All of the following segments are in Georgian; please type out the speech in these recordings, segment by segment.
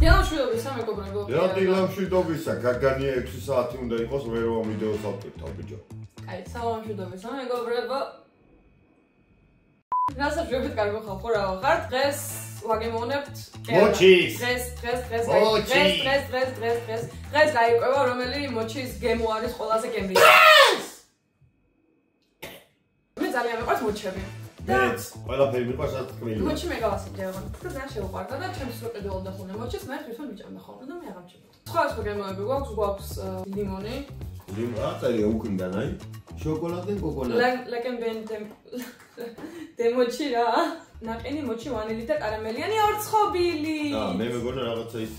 დილამშვიდობისა მეგობრებო. რა დილამშვიდობისა, გაგანია 6 საათი უნდა იყოს, ვერ ვიდეოს ავტვირთავ ბიჭო. კაი, სალამშვიდობისა მეგობრებო. გასაშვებით კარგი ხალხო რა ვახარ. დღეს ვაგემოვნებთ მოჩის. დღეს გაიყვება რომელი მოჩის გემო არის ყველაზე გემრიელი. მე ძალიან მიყვარს მოჩები. მეც ყველაფერი მიყვარს რაც თქმელი. მოჩი მე გავასაჯერა. და ძალიან შეუყვარდა და ჩემს რო კიდევ დახუნე მოჩის, მე თვითონ მიჭამდა ხოლმე და მე აღამჩნევ. სხვა გემოები გვაქვს ლიმონი. ლიმონი წერია უკიდან აი. შოკოლადე კოკონატი. ლაკენ ბენდემ დემოჩი რა. ნაყინი მოჩი ვანილი და კარამელიანი ორცხობილი. მე მეგონა რაღაცა ის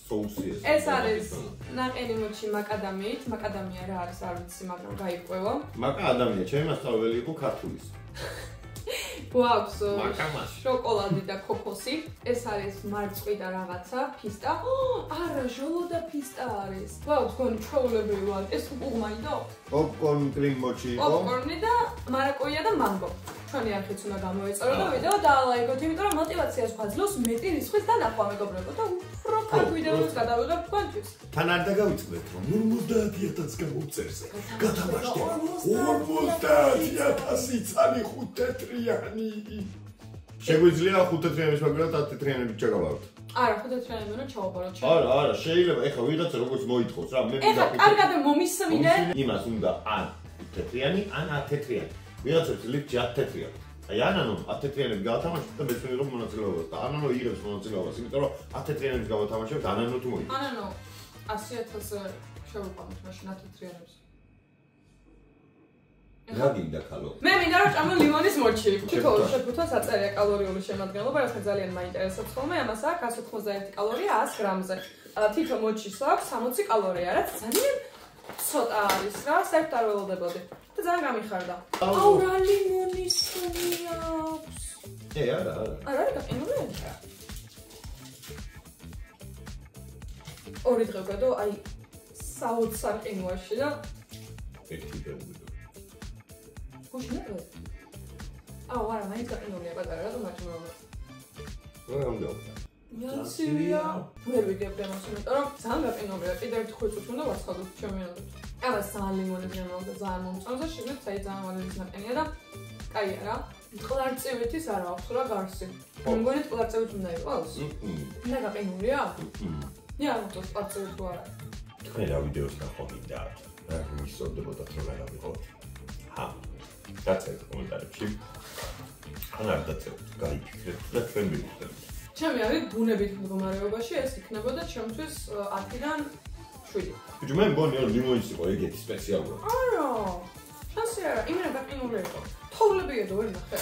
соуსი ეს. ეს არის ნაყინი მოჩი მაკადამიით. მაკადამია რა არის არ ვიცი, მაგრამ გაიყვევა. მაკადამია, ჩემი მასწავლებელი იყო ქართულის. გვაქვს შოკოლადი და ქოქოსი. ეს არის მარწყვი და რაღაცა, ფისტა. არა, ჟოლო და ფისტა არის. გვაქვს გონი ჩვეულებრივი ვარ. ეს უღმაიდო? პოპკორნ კრიმ მოჩი იყო. პოპკორნი და მარაკოია და მანგო. ჩვენი არხიც უნდა გამოეწორო და ვიდეო დაალაიქოთ, იმიტომ რომ мотиваციას გვაძლევს მეტი რიცხვის დანახვა მეგობრებო და უფრო კარგ ვიდეოს გადავიღებ თქვენთვის. თან არ დაგავიწყდეთ რომ 50000 გამოვწერს. გათამაშდე 50000 იცანი 5 თეთრიანი. შეგვიძლია 5 თეთრიანის მაგრამ 10 თეთრიანები ჩაგავარდ. არა, 5 თეთრიანი უნდა ჩავაბაროთ. არა, შეიძლება ეხლა ვიღაცა როგორც მოითხოვს რა, მე ეხლა კარგად მომისმინე. იმას უნდა ან თეთრიანი, ან 10 თეთრიანი. ვიღაცებს ლიფტში 10 თეთრია. აი ანანო 10 თეთრიანები გავათამაშოთ და მეცნიერ რომ მონაწილეობას და ანანო იღებს მონაწილეობას, იმიტომ რომ 10 თეთრიანებს გავათამაშებთ, ანანო თუ მოიგებს. ანანო 100000 შევიყვანოთ მაშინ 10 თეთრიანებს. რა გინდა ქალო? მე მინდა რომ ჭამო ლიმონის მოჩი. თითოეულ შეფუთვას აწერია კალორიული შემადგენლობა, რასაც ძალიან მაინტერესებს ხოლმე. ამას აქვს 191 კალორია 100 გრამზე. თითო მოჩის აქვს 60 კალორია, რაც ძალიან ცოტა არის რა, საერთოდ არ ველოდებოდი. და ძალიან გამიხარდა. აუ რა ლიმონის ხმი აქვს. არა. არა, გაყინული. ორი დღე გადო, აი საოცარ ყინვაში და ერთი დღე უვიდო. გუშინე? აუ არა, მაინც გაყინულია პატარა რა თუმცა. რა გამგავდა? იასია. ვერ ვიგებ ამას, იმიტომ რომ ძალიან გაყინულია. კიდევ ერთი ხვიცით უნდა ვაცხადოთ ჩემი აზრით. აბა ძალიან ლიმონი გემოვდა, ძალიან მომწონს და შეგეთ საით ძალიან ვანილის ნაყინია და კაია რა. ტყლარწევითის არა აქვს რა გარსი. მეგონი ტყლარწევით უნდა იყოს? და გაყინულია? ნია, მოწონს ტყლარწევით თუ არა. თქვენ რა ვიდეოს ნახვა მინდა? რა მისწოდებოდათ რომ არ ავიღოთ? დაწერეთ კომენტარებში. ან არ დაწერეთ, გაიფიქრეთ და თქვენ მივხვდეთ. ჩემი არის ბუნებით მდგომარეობაში ეს იქნებოდა ჩემთვის 10-დან 7. ბიჭო მე მგონი რომ ლიმონის იყო ეგეთი სპეციალური. არა. შანსი არა, იმენა გაყინული იყო. თოვლები ედო ვერ ნახე.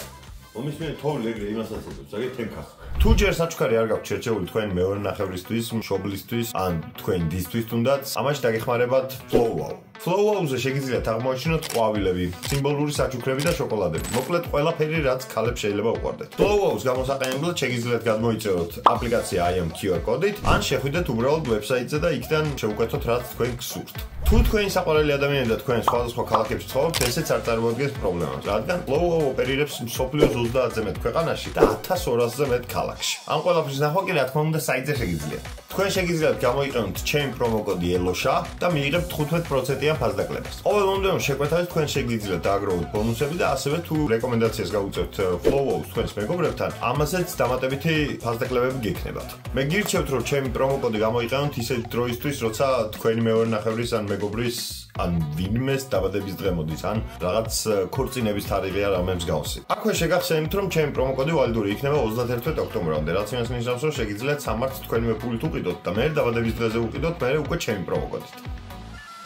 მომისმენ თოვლი ეგრე იმასაც ედო, ზოგადად თემქას. თუ ჯერ საჩუქარი არ გაქვთ შერჩეული თქვენ მეორე ნახევრისთვის, მშობლისთვის, ან თქვენ დისთვის თუნდაც, ამაში დაგეხმარებათ Flow-Wow. Flow-Wow-ზე შეგიძლიათ აღმოაჩინოთ ყვავილები, სიმბოლური საჩუქრები და შოკოლადები. მოკლედ ყველაფერი, რაც ქალებს შეიძლება უყვარდეთ. Flow-Wow-ს გამოსაყენებლად შეგიძლიათ გადმოიწეროთ აპლიკაცია აი ამ QR კოდით, ან შეხვიდეთ უბრალოდ ვებსაიტზე და იქიდან შევუკეთოთ რაც თქვენ გსურთ. თუ თქვენი საყვარელი ადამიანი და თქვენ სხვადასხვა ქალაქებში ცხოვრობთ, ესეც არ წარმოადგენს პრობლემას, რადგან Flow-Wow ოპერირებს მსოფლიოს 30-ზე მეტ ქვეყანაში და 1200-ზე მეტ ქალაქში. ამ ყველაფრის ნახვა კი რა თქმა უნდა საიტზე შეგიძლიათ. თქვენ შეგიძლიათ გამოიყენოთ ჩემი პრომოკოდი ELOSHA და მიიღებთ 15%-იან ფასდაკლებას. ყოველ მომდევნო შეკვეთავით თქვენ შეგიძლიათ დააგროვოთ ბონუსები და ასევე თუ რეკომენდაციას გაუწევთ Flow-Wow-ს თქვენს მეგობრებთან, ამაზეც დამატებითი ფასდაკლებები გექნებათ. მე გირჩევთ რომ ჩემი პრომოკოდი გამოიყენოთ ისეთ დროისთვის, როცა თქვენი მეორე ნახევრის ან მეგობრის ან ვინმეს დაბადების დღე მოდის, ან რაღაც ქორწინების თარიღია რამე მსგავსი. აქვე შეგახსენებთ რომ ჩემი პრომოკოდი ვალიდური იქნება 31 ოქტომბრამდე, რაც იმას ნიშნავს რომ შეგიძლიათ სამართ თქვენივე ფულით უყიდოთ და მე დაბადების დღეზე უყიდოთ, მე უკვე ჩემი პრომოკოდით.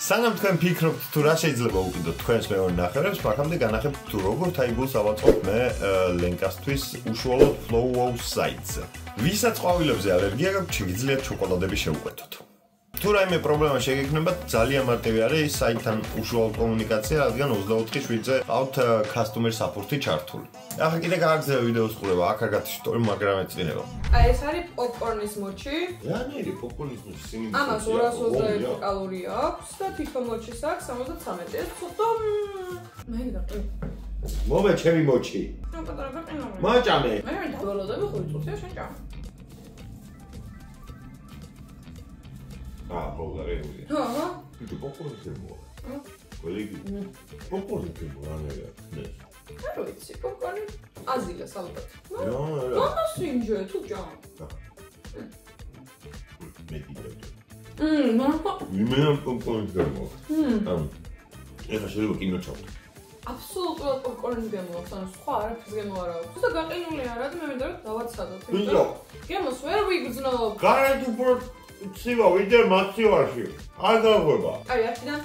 სანამ თქვენ ფიქრობთ თუ რა შეიძლება უყიდოთ თქვენს მეორე ნახევრებს, მაგამდე განახებთ თუ როგორ თაიგულს ავაწყობთ მე ლენკასთვის უშუალოდ Flow-Wow საიტზე. ვისაც ყვავილებზე ალერგია გაქვთ, შეგიძლიათ შოკოლადები შევუყეთოთ. თუ რაიმე პრობლემა შეგექმნებათ, ძალიან მარტივი არის საიტთან უშუალოდ კომუნიკაცია, რადგან 24/7-ზე ყავთ customer support-ი ჩართული. ახლა კიდე გააგრძელე ვიდეოს ყურება, აქ არ გათიშტორი, მაგრამ ეწინება. აი ეს არის პოპკორნის მოჩი. რანაირი პოპკორნის მოჩი სიმინდი. ამას 221 კალორია აქვს და თითო მოჩის აქვს 73. ეს ცოტა მაინდა. მომე ჩემი მოჩი. ნუ პატარა გაყინო. მაჭამე. მე დავალოდები ხუთი წუთია შენ ჭამ. ბოლგარიული. ხო. Itu პოპკორნის გემოა. ყველი პოპკორნის გემოა რა. არ ვიცი, პოპკორნი აზიას ალბათ. რა. სინჯე თუ ჯამ. მე კიდევ. მამა. იმენა პოპკორნის გემოა. ეხლა შეიძლება კინო ჩავდო. აბსოლუტურად პოპკორნის გემოაქვს, ანუ სხვა არაფრის გემო არ აქვს. თუ გაყინული არა და მე მინდა რომ დავაცადოთ. გემოს ვერ ვიგრძნობ. გარეთ უფრო ცივა ვიდე მაცივარში. არ გაღვება. აი, აქედან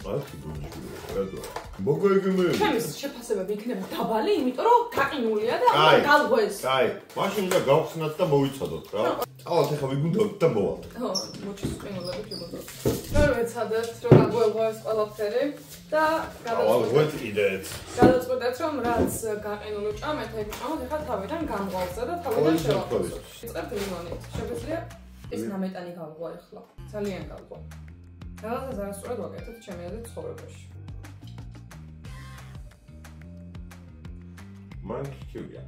მათი გონიშვილი. მოგეგმე. ჩემს შეფასებები იქნება დაბალი, იმიტომ რომ გაყინულია და არ გავღვეს. აი, მაშინ უნდა გავხსნათ და მოვიცადოთ რა. წავალთ ახლა ვიგუნდოთ და მოვალთ. ხო, მოჩის ყინულები შეგოძოთ. ვერ ვეცადეთ რომ გაგვეღვეს ყველაფერი და გადაწყვეტეთ. გადაწყვეტეთ რომ რაც გაყინული ჭამეთ, ეგ ჭამოთ ახლა თავიდან გამღვალზე და თავიდან შევაფასოთ. იწყებთ ლიმონით. შეგვიძლია ეს ნამეტანი გავღვა ახლა. ძალიან გავღვა. რაღაცას არასწორად ვაკეთებ ჩემი აზრით ცხოვრებაში. მან ხიუია.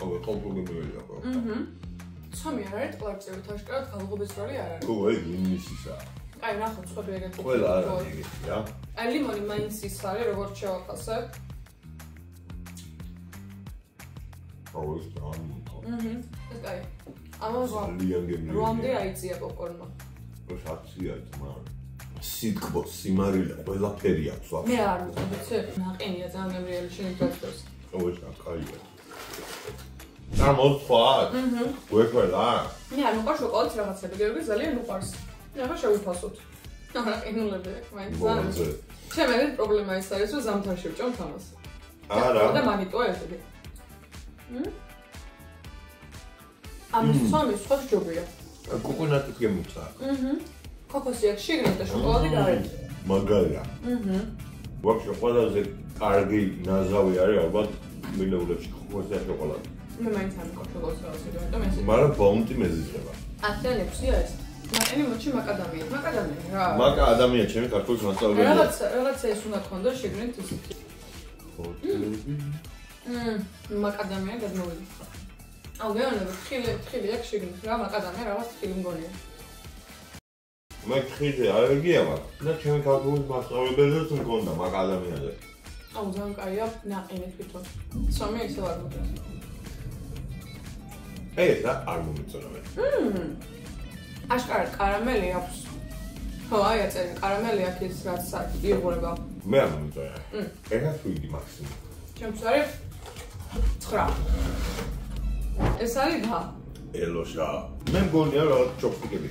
ოვე კომპლიმენტია ხო? სამი არ არის კლარკსები თაშკარად გალღობეცვალი არ არის. ო, ეგ იმისისა. აი, ნახოთ სხვები ეგეთი. ყველა არ არის ეგეთი, რა. აი, ლიმონი მაინც ის არის, როგორც შევაფასებ. აუ, ეს გამო. ეს კაი. ამას რომამდე აიწია პოპკორნმა. ეს აცია ძმა. სიტკბო, სიმარილა, ყველაფერი აქვს ვაფშე. მე არ ვიცი, ნაყენია ძალიან გემრიელი შემიძლია. ო, ეს კაია. და მოთხოვა. გვექველა. მე არ მოყავს შოკოლადის რაღაცები, გერგი ძალიან მოყავს. მე ახლა შევიფასოთ. არა, ყინულები აქვს, მაინც ძალიან. ჩემი პრობლემა ის არის, რომ ზამთარში ვჭამ თამას. არა. და მაგიტოა ესეთი. ამის სამის სხვა ჯობია. კოკონატის გემოცა. კოკოსი აქვს შიგნით და შოკოლადი გარეთ. მაგარია. ვაფშე ყველაზე კარგი ნაზავი არის ალბათ მილეულებში კოკოსი შოკოლადი. მე მაინც არ მიყავს შოკოლადის რაღაცები, იმიტომ ეს. მაგრამ ბაუნტი მეზიზღება. 10-დან 6-ია ეს. ნაყენი მოჩი მაკადამია. მაკადამია რა. მაკა ადამია ჩემი ქართულის მასწავლებელი. რაღაცა ეს უნდა გქონდეს შიგნით ისეთი. მაკადამია გადმოვიდა. აუ გეუბნები, თხილი აქვს შიგნით რა, მაკადამია რაღაც თხილი მგონია. მე თხილი ალერგია მაქვს და ჩემი ქართულის მასწავლებელიც მქონდა მაკადამიაზე. აუ ძალიან კაია, ნაყენი თვითონ. სამი ისე არ მოგწონს. ეს რა არ მომიწონა მე. აშკარად კარამელი აქვს. ხო, აი აწერი კარამელი აქვს ის რაც იღურება. მე არ მომიწონა. ეხა შვიდი მაქსიმუმ. ჩემს არის 9. ეს არის და ელოშა. მე მგონია რაღაც ჩოპსტიკები.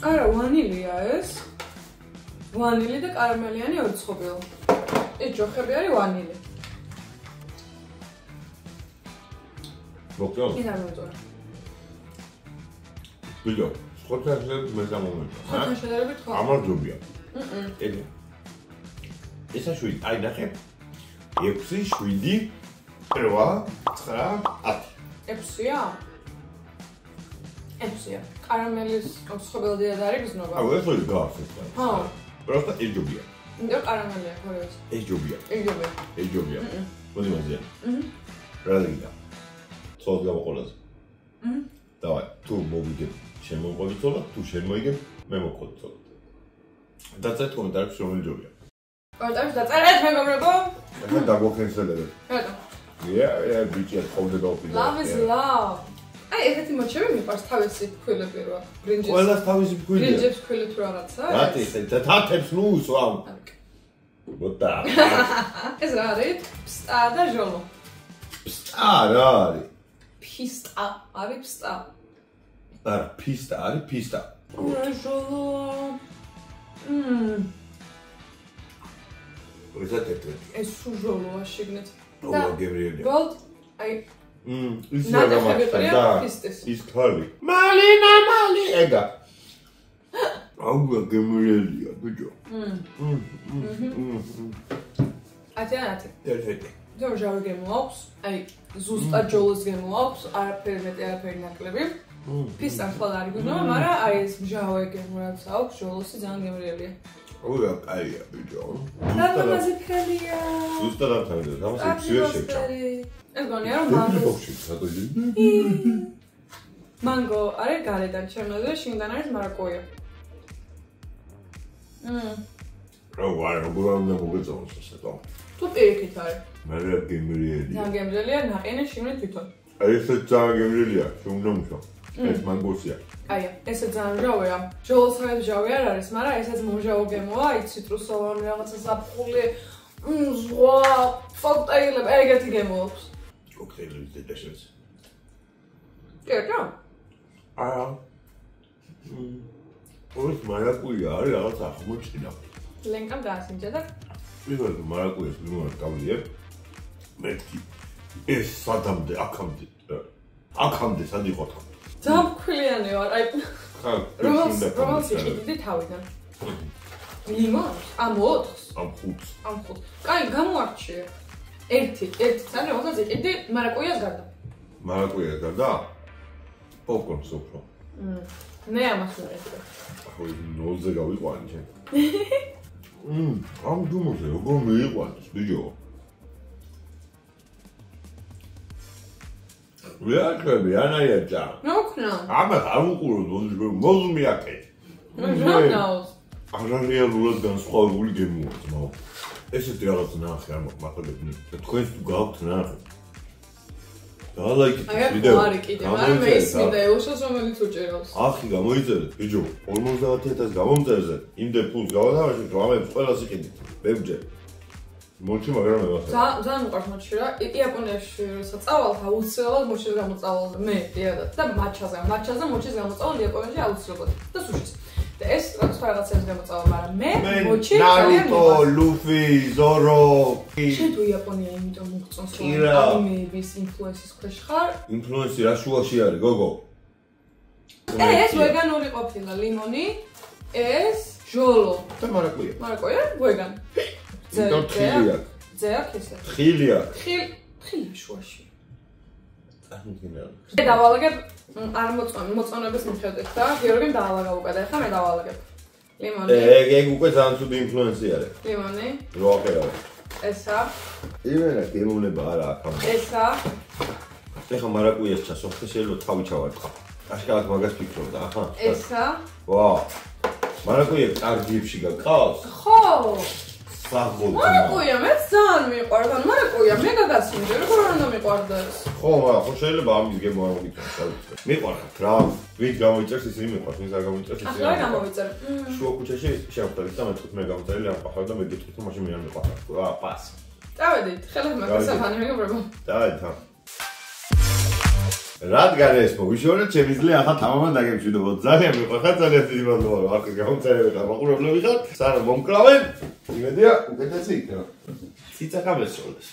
არა, ვანილია ეს. ვანილი და კარამელიანი ოცხობილო. ეს ჯოხები არის ვანილი. მოგწონს? ის არ მომწონს. ბიჭო, ხოთაშლებს მე გამომეწონა. ხოთაშლებით ხო? ამარძობია. ეგ. ესა შვიდი, აი ნახე. 6, 7, 8, 9, 10. 6-ია? 6-ია. კარამელის ოცხობილო და არის გზნობა. აუ ეს ორი გაახსენე. ხო. просто ეჯობია. ნუ კარამელია ხორეს. ეჯობია. ეჯობია. ეჯობია. მოდი მაზია. რა გინდა? ცოტა გამოყოლაზე. დავაი, თუ მოვიგებ, შენ მოყოლიცოლა, თუ შენ მოიგებ, მე მოყოლიცოლა. დაწერთ კომენტარებში რომელი ჯობია. კომენტარებში დაწერეთ მეგობრებო. ახლა დაგვახენსელებთ. რატო? Yeah, ბიჭი ყავდა დაუპირდა. Love is love. აი, ეგეთი მოჩები მიყვარს თავისი ფქვილები რა. ბრინჯის. ყველას თავისი ფქვილია. ბრინჯის ფქვილი თუ რაღაცა. რატი ეს თათებს ნუ სვამ. ბოტა. ეს რა არის? ფსტა და ჟოლო. ფსტა რა არის? ფისტა არის ფსტა. არა, ფისტა არის ფისტა. ჟოლო. ეს ჟოლოა შიგნით. და გებრიელია. გოლდ, აი ის რა გამახსენდა? ის ქალი. მალინა მალი ეგა. აუ გემრიელია, ბიჭო. ათიანათი. ერთ-ერთი. ძო ჟავი გემო აქვს, აი ზუსტად ჯოლოს გემო აქვს, არაფერი მეტი, არაფერი ნაკლები. ფისტა ხოლმე არის გუნდობა, მაგრამ აი ეს ჟავი გემო რაც აქვს, ჯოლოსი ძალიან გემრიელია. ურა კაია ბიჭო. ლამაზი ფერია. ზუსტად არ თავიდე, თამას ექვსივე შეჭა. ეს გონია რომ მანგო. მანგო არის გარედან ჩემოზე, შინგან არის მარაკოია. რა ვარ, როგორ უნდა მოგეწონოს ესეთო. თუ პირიქით არის. მე რა გემრიელია. ძალიან გემრიელია, ნაყინი შიმნი თვითონ. ესეც ძალიან გემრიელია, შემდგომშო. ეს მანგოსია. აია, ესე ძალიან მჟავეა. ჯოლოსავებ მჟავე არ არის, მაგრამ ესეც მომჟავო გემოა, ის ციტრუსოვანი რაღაცა ზაფხული. ზღვა, კოქტეილები, ეგეთი გემო აქვს. კოქტეილების დედაშენს. კერძო? აა. ორი მარაკუია არის რაღაც აღმოჩნდა. ლენკამ დაასინჯა და პირველად მარაკუიას ლიმონად გავლიებ. მეთქი ეს სადამდე აქამდე სად იყო თქვა. ძალიან ქვილიანი ვარ, აი ხა, რომელს იყიდი თავიდან. ლიმონს? ამ 4-ს? ამ 5-ს. ამ 5-ს. კაი, გამოარჩიე. ერთი წელი, რომელსაც იყიდი მარაკუიას გარდა. მარაკუიას გარდა? პოპკორნს უფრო. მე ამას ვიყიდე. ხო, ნოლზე გავიყვანი შენ. ამ ჯუმოზე როგორ მიიყვანეს, ბიჭო? ვიაკები, ანაიაჭა. ნოქნა. ამას არ უყუროთ, მოზუმი აკეთ. ჟურნალს. არარეალურად განსხვავებული გემოა, ძმაო. ესეთი რაღაც ნახე არ მაყურებდი. თქვენს თუ გაქვთ ნახე. დალაიქეთ ვიდეო. აი, კიდე, მაგრამ მე ის ვიდეოშიც რომელიც უჭირავს. ახი გამოიწერეთ, ბიჭო, 50000 გამომწერზე, იმდე ფულს გავადავაშით, რომ ამებს ყველას იყიდით. მებჯერ. მოჩი, მაგრამ მე ვახერხე. ძალიან მიყვარს მოჩი რა. იაპონიაში როცა წავალთ, აუცილებლად მოჩის გამოწავალ მე პირადად და მაჩაზე მოჩის გამოწავალ იაპონიაში აუცილებლად და სუშიც. და ეს რაღაცებს გამოწავალ, მაგრამ მე მოჩი ნარუტო, ლუფი, ზორო. შენ თუ იაპონია იმიტომ მოგწონს ანიმეების ინფლუენსის ქვეშ ხარ? ინფლუენსი რა შუაში არის, გოგო? ეს ვეგანური ყოფილა ლიმონი, ეს ჟოლო. და მარაკუია. მარაკუია ვეგან. ძეა ქესა. ხილია. ხილი შუაში. აღნიშნავ. მე დავალაგებ არ მოწონების მიხედვით და გიორგიმ დაალაგა უკვე და ახლა მე დავალაგებ. ლიმონი. ეგ უკვე ძალიან ცუდი ინფლუენსი არის. ლიმონი. რო აღერავე. ესა. იმენა გემოვნება არა აქამდე. ესა. ეხა მარაკუიას ჩასო, ხე შეიძლება თავი ჩავარტყა. აშკარად მაგას ფიქრობდა, ახლა. ესა. ვა. მარაკუია კარგიებში გაკავს? ხო. საღოლ. მარაკუია მე ძალიან მიყვარდა. მარაკუია მე გაგასინჯე, როგორ უნდა მიყვარდეს? ხო, მაგრამ ხო შეიძლება ამის გემო არ მოგიწევს, დავიწყე. მიყვარხარ რა, ვით გამოიწერს ისინი მიყვარს, ვინც არ გამოიწერს ისინი. ახლა გამოვიწერ. შუა ქუჩაში შევხვდებით და მეთქით მე გამოწერილი არ ყავდა და მე გიტყვით რომ მაშინ მე არ მიყვარხარ. რა, პას. წავედით, ხელით მაგასაფანი მეგობრებო. დავით. რადგან ეს მოვიშორეთ, შემიძლია ახლა თამამად დაგემშვიდობოთ. ძალიან მიყვარხარ, ძალიან დიდი მადლობა რომ აქ გამოწერები ხარ, მაყურებლები ხარ. სანამ მომკლავენ, იმედია უკეთესი იქნება. ციცაკა მესწოლეს.